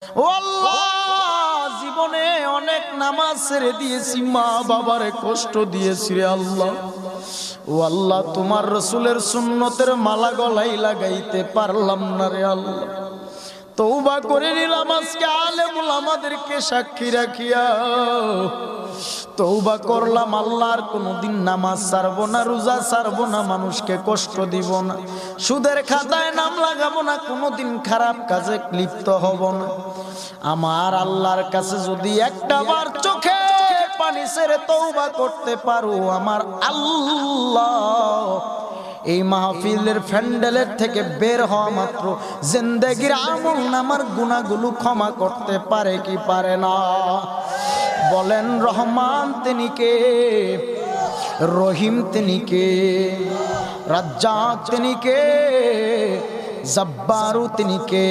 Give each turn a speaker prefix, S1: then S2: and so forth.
S1: ও আল্লাহ, জীবনে অনেক নামাজ ছেড়ে দিয়েছি, মা বাবার কষ্ট দিয়েছি রে আল্লাহ। ও আল্লাহ, তোমার রসুলের সুন্নতের মালা গলায় লাগাইতে পারলাম না রে আল্লাহ। তওবা করে নিলাম আজকে আলেমুল আমাদেরকে সাক্ষী রাখিয়া। তওবা করলাম আল্লাহর কোনদিন নামাজ ছাড়বো না, রোজা ছাড়বো না, মানুষকে কষ্ট দিব না, সুদের খাতায় নাম লাগাবো না, কোনদিন খারাপ কাজে লিপ্ত হব না। আমার আল্লাহর কাছে যদি একটা বার চোখে পানি ছেড়ে তওবা করতে পারো, আমার আল্লাহ এই মাহফিলের প্যান্ডেলের থেকে বের হওয়া মাত্র জিন্দেগির আমল নামার গুনাহগুলো ক্ষমা করতে পারে কি পারে না? বলেন রহমান তিনি কে, রহিম তিনি কে, রাজ্জাক তিনি কে, জব্বারু তিনি কে?